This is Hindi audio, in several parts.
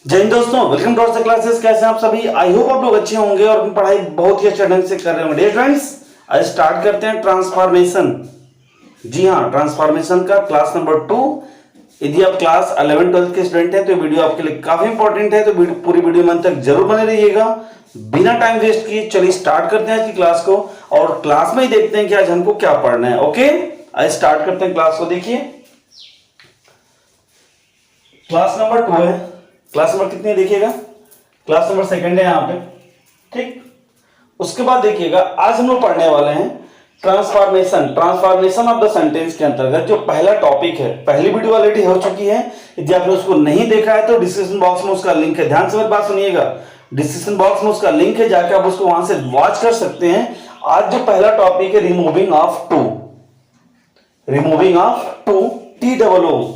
जय हिंद दोस्तों, वेलकम टू आवर क्लासेस। कैसे हैं आप सभी? आई होप आप लोग अच्छे होंगे और अपनी पढ़ाई बहुत ही अच्छे ढंग से कर रहे होंगे। डियर फ्रेंड्स, आज स्टार्ट करते हैं ट्रांसफॉर्मेशन। जी हाँ, ट्रांसफॉर्मेशन का क्लास नंबर 2। यदि आप क्लास 11 12 के स्टूडेंट हैं तो वीडियो आपके लिए काफी इंपॉर्टेंट है, तो पूरी वीडियो में अंत तक जरूर बने रहिएगा। बिना टाइम वेस्ट किए चलिए स्टार्ट करते हैं आज की क्लास को, और क्लास में ही देखते हैं कि आज हमको क्या पढ़ना है। ओके, आज स्टार्ट करते हैं क्लास को। देखिए, क्लास नंबर 2 है। क्लास नंबर कितनी है देखिएगा, क्लास नंबर 2 है यहाँ पे। ठीक, उसके बाद देखिएगा आज हम लोग पढ़ने वाले हैं transformation. Transformation of the sentence के अंतर्गत जो पहला टॉपिक है, पहली वीडियो ऑलरेडी हो चुकी है। यदि आपने उसको नहीं देखा है तो डिस्क्रिप्शन बॉक्स में उसका लिंक है। ध्यान से मेरी बात सुनिएगा, डिस्क्रिप्शन बॉक्स में उसका लिंक है, जाके आप उसको वहां से वॉच कर सकते हैं। आज जो पहला टॉपिक है removing of too, removing of too, TOO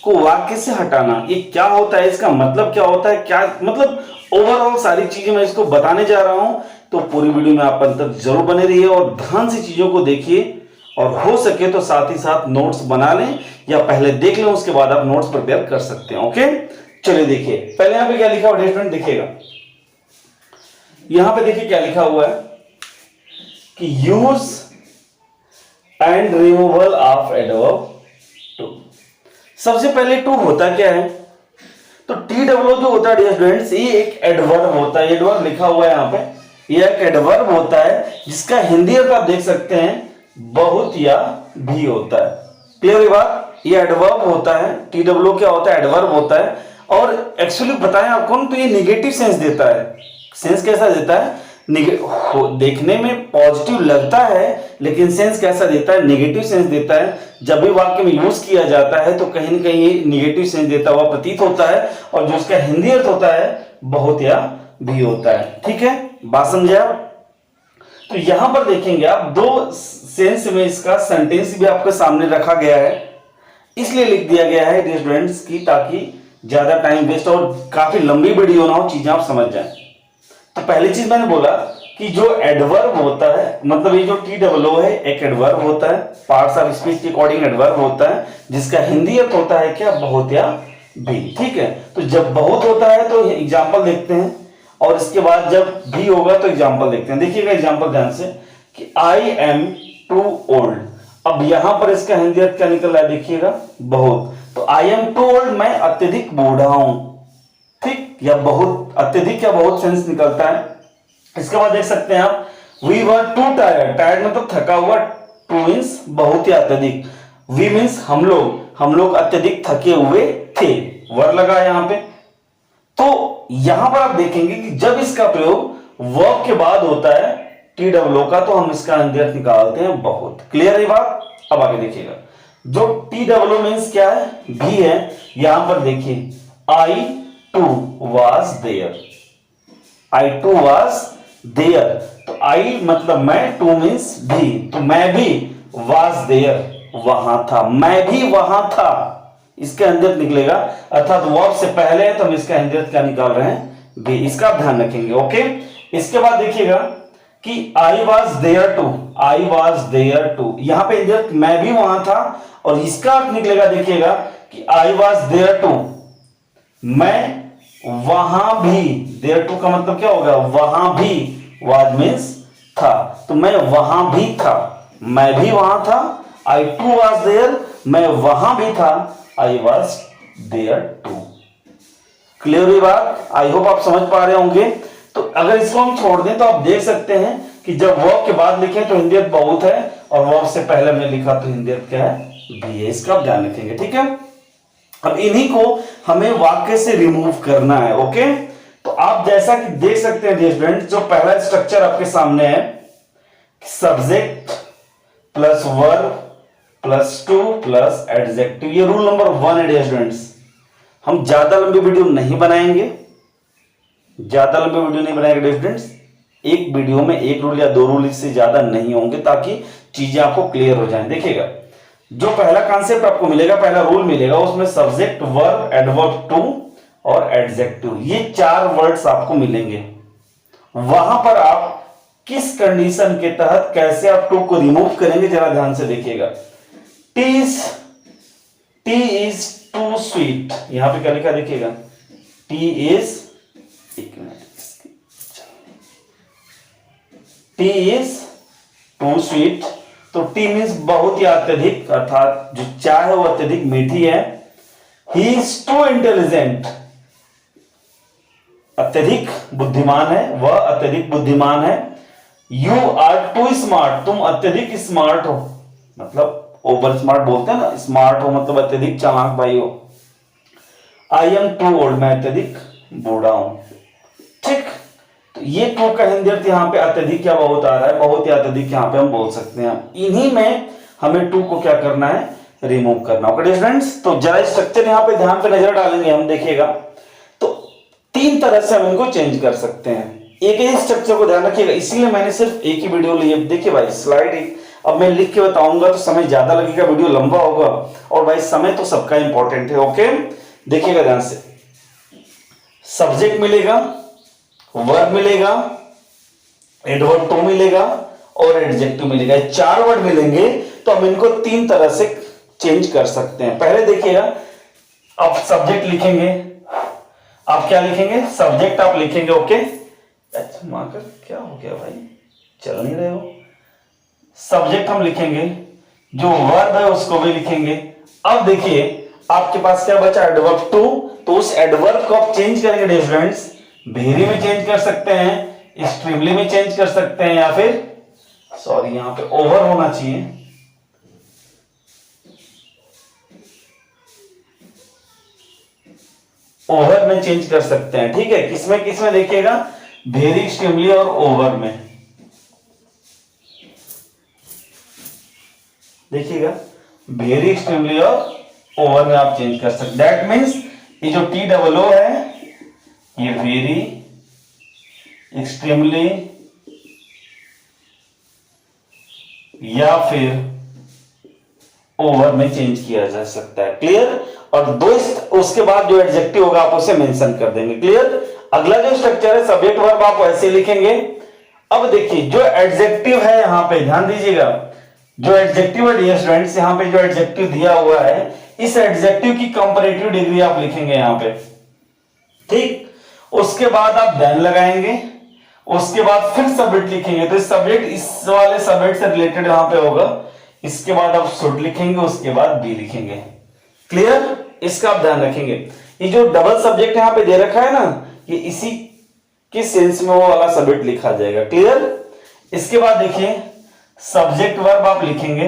को वाक्य से हटाना। ये क्या होता है, इसका मतलब क्या होता है, क्या मतलब ओवरऑल सारी चीजें मैं इसको बताने जा रहा हूं। तो पूरी वीडियो में आप अंत तक जरूर बने रहिए और ध्यान से चीजों को देखिए, और हो सके तो साथ ही साथ नोट्स बना लें या पहले देख लें, उसके बाद आप नोट्स प्रिपेयर कर सकते हैं। ओके, चलिए देखिए पहले यहां पे क्या लिखा हुआ है स्टूडेंट, देखिएगा यहां पे देखिए क्या लिखा हुआ है कि use and removal of adverb too. सबसे पहले टू होता क्या है, तो TOO जो होता है डियर स्टूडेंट्स, ये एक एडवर्ब होता है। एडवर्ब लिखा हुआ है यहाँ पे, ये एक एडवर्ब होता है जिसका हिंदी अर्थ आप देख सकते हैं बहुत या भी होता है। क्लियर है बात? ये एडवर्ब होता है। TOO क्या होता है? एडवर्ब होता है। और एक्चुअली बताएं आपको तो ये निगेटिव सेंस देता है। सेंस कैसा देता है? देखने में पॉजिटिव लगता है, लेकिन सेंस कैसा देता है? नेगेटिव सेंस देता है। जब भी वाक्य में यूज किया जाता है तो कहीं न कहीं ये नेगेटिव सेंस देता हुआ प्रतीत होता है, और जो इसका हिंदी अर्थ होता है बहुत या भी होता है। ठीक है, बात समझे आप? तो यहां पर देखेंगे आप दो सेंस में इसका सेंटेंस भी आपके सामने रखा गया है, इसलिए लिख दिया गया है स्टूडेंट्स की, ताकि ज्यादा टाइम वेस्ट और काफी लंबी वीडियो ना हो, चीजें आप समझ जाएं। तो पहली चीज मैंने बोला कि जो एडवर्ब होता है, मतलब ये जो TOO है एक एडवर्ब होता है, पार्ट्स ऑफ स्पीच के अकॉर्डिंग एडवर्ब होता है, जिसका हिंदी अर्थ होता है क्या? बहुत या भी। ठीक है, तो जब बहुत होता है तो एग्जांपल देखते हैं, और इसके बाद जब भी होगा तो एग्जांपल देखते हैं। देखिएगा एग्जांपल ध्यान से कि आई एम टू ओल्ड। अब यहां पर इसका हिंदी अर्थ क्या निकल रहा है देखिएगा, बहुत। तो आई एम टू ओल्ड, मैं अत्यधिक बूढ़ा हूं। ठीक, या बहुत, अत्यधिक या बहुत सेंस निकलता है। इसके बाद देख सकते हैं आप we were too tired. Tired मतलब थका हुआ, टू मींस बहुत ही अत्यधिक, वी मींस हम लोग अत्यधिक थके हुए थे, वर लगा यहां पे। तो यहां पर आप देखेंगे कि जब इसका प्रयोग वर्ब के बाद होता है TOO का, तो हम इसका हिंदी अर्थ निकालते हैं बहुत। क्लियर है बात? अब आगे देखिएगा, जो TOO मींस क्या है? भी है। यहां पर देखिए I too was there, I too was there, तो आई मतलब मैं, टू मींस भी, तो मैं भी, वाज देयर वहां था, मैं भी वहां था। इसका हिंदी अर्थ निकलेगा, अर्थात वर्ब से पहले है तो हम इसका हिंदी अर्थ क्या निकाल रहे हैं? भी। इसका आप ध्यान रखेंगे। ओके, इसके बाद देखिएगा कि I was there too, I was there too, यहां पे हिंदी अर्थ मैं भी वहां था, और इसका अर्थ निकलेगा देखिएगा कि आई वाज देयर टू, मैं वहां भी। देयर टू का मतलब क्या होगा? वहां भी, वाज मींस था, तो मैं वहां भी था, मैं भी वहां था। आई टू वाज देयर, मैं वहां भी था, I was there too. Clear हुई बात? आई होप आप समझ पा रहे होंगे। तो अगर इसको हम छोड़ दें तो आप देख सकते हैं कि जब वर्ब के बाद लिखें तो हिंदी अर्थ बहुत है, और वर्ब से पहले हमने लिखा तो हिंदी अर्थ क्या है? भी है। इसका आप ध्यान रखेंगे। ठीक है, अब इन्हीं को हमें वाक्य से रिमूव करना है। ओके, तो आप जैसा कि देख सकते हैं डियर स्टूडेंट, जो पहला स्ट्रक्चर आपके सामने है, subject plus verb plus two plus adjective, ये रूल नंबर 1 है डियर स्टूडेंट्स। हम ज्यादा लंबी वीडियो नहीं बनाएंगे, ज्यादा लंबी वीडियो नहीं बनाएंगे डियर स्टूडेंट्स। एक वीडियो में एक रूल या दो रूल इससे ज्यादा नहीं होंगे, ताकि चीजें आपको क्लियर हो जाएं। देखिएगा, जो पहला कॉन्सेप्ट आपको मिलेगा, पहला रूल मिलेगा, उसमें सब्जेक्ट, वर्ब, एडवर्ब टू और एडजेक्टिव, ये 4 वर्ड्स आपको मिलेंगे। वहां पर आप किस कंडीशन के तहत कैसे आप टू को रिमूव करेंगे, जरा ध्यान से देखिएगा। टी इज टू स्वीट, यहां पे क्या लिखा देखिएगा, tea is, tea is too sweet, तो टी मीन्स बहुत ही अत्यधिक, अर्थात जो चाय है वो अत्यधिक मीठी है। ही इज टू इंटेलिजेंट, अत्यधिक बुद्धिमान है, वह अत्यधिक बुद्धिमान है। यू आर टू स्मार्ट, तुम अत्यधिक स्मार्ट हो, मतलब ओवर स्मार्ट बोलते हैं ना, स्मार्ट हो मतलब अत्यधिक चालाक भाई हो। आई एम टू ओल्ड, मैं अत्यधिक बूढ़ा हूं। ठीक, तो ये टू का हिंदी अर्थ यहाँ पे अत्यधिक क्या बहुत आ रहा है, बहुत ही अत्यधिक यहाँ पे हम बोल सकते हैं। इन्हीं में हमें टू को क्या करना है, रिमूव करना होगा स्टूडेंट्स। तो जरा स्ट्रक्चर यहाँ पे ध्यान पे नजर डालेंगे हम, देखिएगा तो तीन तरह से हम इनको चेंज कर सकते हैं। एक ही स्ट्रक्चर को ध्यान रखिएगा, इसीलिए मैंने सिर्फ एक ही वीडियो ली है। देखिए भाई स्लाइड अब मैं लिख के बताऊंगा तो समय ज्यादा लगेगा, वीडियो लंबा होगा, और भाई समय तो सबका इंपॉर्टेंट है। ओके, देखिएगा ध्यान से, सब्जेक्ट मिलेगा, वर्ब मिलेगा, एडवर्ब टू मिलेगा और एडजेक्टिव मिलेगा। चार वर्ड मिलेंगे तो हम इनको तीन तरह से चेंज कर सकते हैं। पहले देखिएगा, आप सब्जेक्ट लिखेंगे, आप क्या लिखेंगे, सब्जेक्ट आप लिखेंगे। ओके, अच्छा मार्कर क्या हो गया भाई, चल नहीं रहे हो। सब्जेक्ट हम लिखेंगे, जो वर्ब है उसको भी लिखेंगे। अब देखिए आपके पास क्या बचा, एडवर्ब टू, तो उस एडवर्ब को आप चेंज करेंगे स्टूडेंट्स, वेरी में चेंज कर सकते हैं, एक्सट्रीमली में चेंज कर सकते हैं, या फिर सॉरी यहां पे ओवर होना चाहिए, ओवर में चेंज कर सकते हैं। ठीक है, किसमें किसमें देखिएगा, वेरी, एक्सट्रीमली और ओवर में। देखिएगा वेरी, एक्सट्रीमली और ओवर में आप चेंज कर सकते। दैट मीन्स ये जो टी डबल ओ है ये वेरी, एक्सट्रीमली या फिर ओवर में चेंज किया जा सकता है। क्लियर, और दो उसके बाद जो एडजेक्टिव होगा आप उसे मेंशन कर देंगे। क्लियर, अगला जो स्ट्रक्चर है सब्जेक्ट वर्ब आप वैसे लिखेंगे। अब देखिए जो एडजेक्टिव है यहां पे ध्यान दीजिएगा, जो एडजेक्टिव है डियर स्टूडेंट्स, यहां पे जो एडजेक्टिव दिया हुआ है, इस एडजेक्टिव की कंपैरेटिव डिग्री आप लिखेंगे यहां पे। ठीक, उसके बाद आप देन लगाएंगे, उसके बाद फिर सब्जेक्ट लिखेंगे, तो इस सब्जेक्ट इस वाले सब्जेक्ट से रिलेटेड यहां पे होगा। इसके बाद आप शुड लिखेंगे, उसके बाद बी लिखेंगे। क्लियर, इसका आप ध्यान रखेंगे। ये जो डबल सब्जेक्ट यहां पे दे रखा है ना, ये इसी के सेंस में वो वाला सब्जेक्ट लिखा जाएगा। क्लियर, इसके बाद देखिए सब्जेक्ट वर्ब आप लिखेंगे,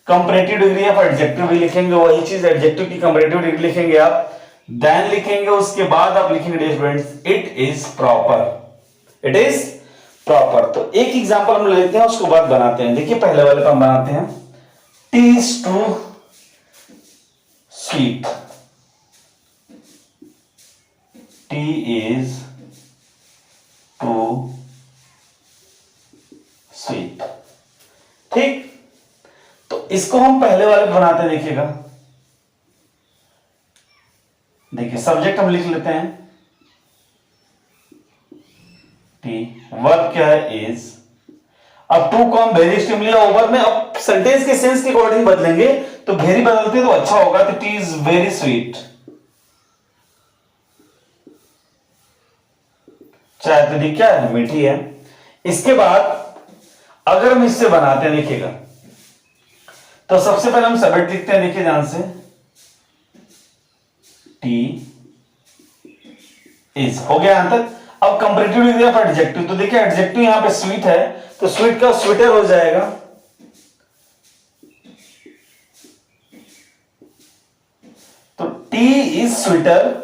कंपैरेटिव डिग्री आप एडजेक्टिव भी लिखेंगे, वही चीज एडजेक्टिव की कंपैरेटिव डिग्री लिखेंगे आप, देन लिखेंगे, उसके बाद आप लिखेंगे students it is proper, it is proper. तो एक एग्जांपल हम ले लेते हैं, उसको बाद बनाते हैं। देखिए पहले वाले को हम बनाते हैं, tea is too sweet, tea is too sweet. ठीक, तो इसको हम पहले वाले बनाते हैं। देखिएगा, देखिए सब्जेक्ट हम लिख लेते हैं टी, वर्ब क्या है इज। अब टू को हम वेरी, एक्सट्रीमली या ओवर में, अब सेंटेंस के सेंस के अकॉर्डिंग बदलेंगे, तो वेरी बदलते तो अच्छा होगा, तो टी इज वेरी स्वीट, चाय अत्यधिक क्या है, मीठी है। इसके बाद अगर हम इससे बनाते हैं, देखिएगा तो सबसे पहले हम सब्जेक्ट लिखते हैं, देखिए ध्यान से, टी इज हो गया यहां तक। अब कंपैरेटिव डिग्री ऑफ एडजेक्टिव, तो देखिए एडजेक्टिव यहां पे स्वीट है, तो स्वीट का स्वीटर हो जाएगा, तो टी इज स्वीटर,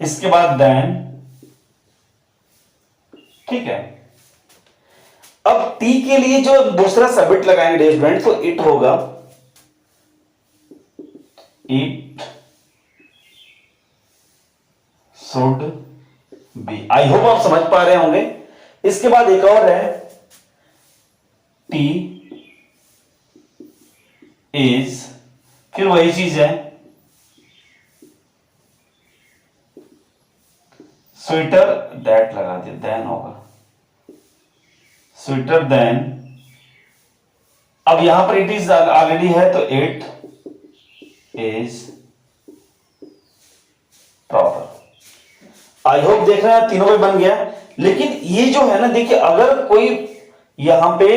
इसके बाद देन। ठीक है, अब टी के लिए जो दूसरा सब्जेक्ट लगाएंगे स्टूडेंट, तो इट होगा, it should be. I hope आप समझ पा रहे होंगे। इसके बाद एक और है, टी इज, फिर वही चीज है, स्वेटर, दैट लगा दिया, देन होगा स्वेटर देन। अब यहां पर इट इज ऑलरेडी है, तो it is proper. I hope देख रहे हैं तीनों पे बन गया। लेकिन ये जो है ना देखिए, अगर कोई यहां पे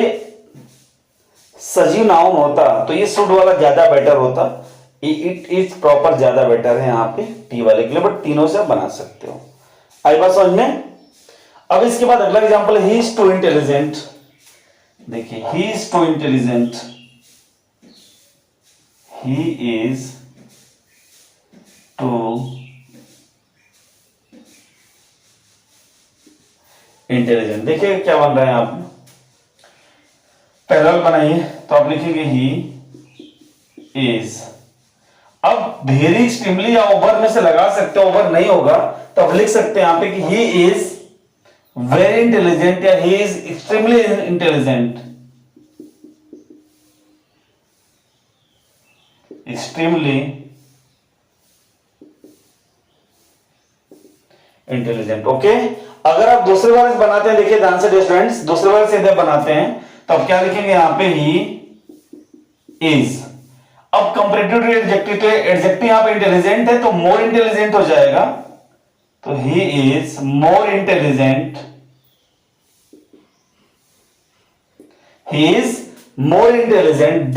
सजीव नाउन होता तो ये शुड वाला ज्यादा बेटर होता। इट इज प्रॉपर ज्यादा बेटर है यहाँ पे टी वाले के लिए, बट तीनों से आप बना सकते हो। आई बात समझ में। अब इसके बाद अगला example, he is too intelligent. देखिए, he is too intelligent, he is too intelligent. देखिए क्या बन रहा है, आप पैरेलल बनाइए तो आप लिखेंगे ही इज। अब वेरी एक्सट्रीमली या ओवर में से लगा सकते हो, ओवर नहीं होगा तो आप लिख सकते हैं यहां पे कि ही इज वेरी इंटेलिजेंट या he is extremely intelligent. Extremely intelligent. Okay, अगर आप दूसरे बार बनाते हैं, देखिए ध्यान से स्टूडेंट्स, दूसरे बार से बनाते हैं तो आप क्या लिखेंगे यहां पे, ही इज। अब कंपैरेटिव एडजेक्टिव, तो एडजेक्टिव यहां पे इंटेलिजेंट है तो मोर इंटेलिजेंट हो जाएगा, तो he is more intelligent, he is more intelligent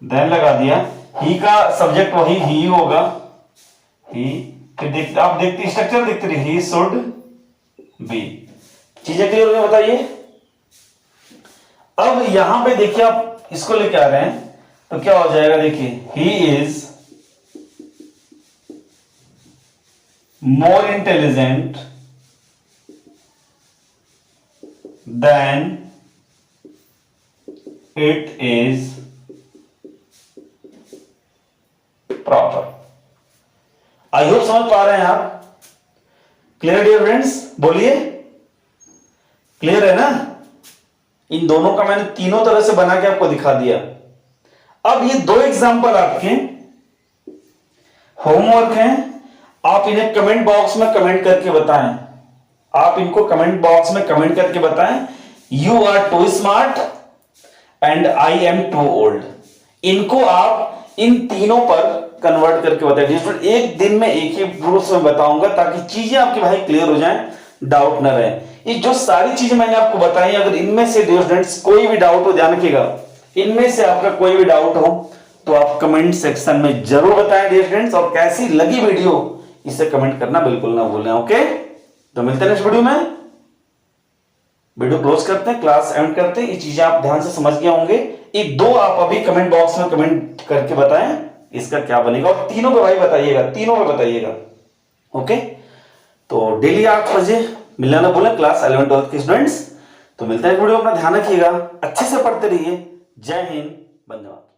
then लगा दिया, ही का सब्जेक्ट वही ही होगा, ही। फिर आप देखते स्ट्रक्चर देखते रहिए, ही शुड बी। चीजें क्लियर हो गई, बताइए। अब यहां पे देखिए आप इसको लेके आ रहे हैं तो क्या हो जाएगा, देखिए he is more intelligent then it is proper. I hope समझ पा रहे हैं आप। क्लियर डियर फ्रेंड्स, बोलिए क्लियर है ना। इन दोनों का मैंने तीनों तरह से बना के आपको दिखा दिया। अब ये दो एग्जांपल आपके होमवर्क हैं, आप इन्हें कमेंट बॉक्स में कमेंट करके बताएं। आप इनको कमेंट बॉक्स में कमेंट करके बताएं, you are too smart and I am too old. इनको आप इन तीनों पर कन्वर्ट करके बताएं। एक दिन में एक ही रूल्स में बताऊंगा ताकि चीजें आपके भाई क्लियर हो जाएं, डाउट न रहे। ये जो सारी चीजें मैंने आपको बताई, अगर इनमें से स्टूडेंट्स कोई भी डाउट हो, ध्यान रखिएगा, इनमें से आपका कोई भी डाउट हो तो आप कमेंट सेक्शन में जरूर बताएं डियर फ्रेंड्स। और कैसी लगी वीडियो इसे कमेंट करना बिल्कुल ना भूलें। ओके, तो मिलते हैं नेक्स्ट वीडियो में। वीडियो क्लोज करते हैं, क्लास एंड करते हैं। ये चीजें आप ध्यान से समझ गए होंगे। ये दो आप अभी कमेंट बॉक्स में कमेंट करके बताएं इसका क्या बनेगा, और तीनों पे भाई बताइएगा, तीनों पे बताइएगा। ओके, तो डेली 8 बजे मिलना ना भूलें क्लास 11 12 के स्टूडेंट्स। तो मिलते हैं वीडियो, अपना ध्यान रखिएगा, अच्छे से पढ़ते रहिए। जय हिंद, धन्यवाद।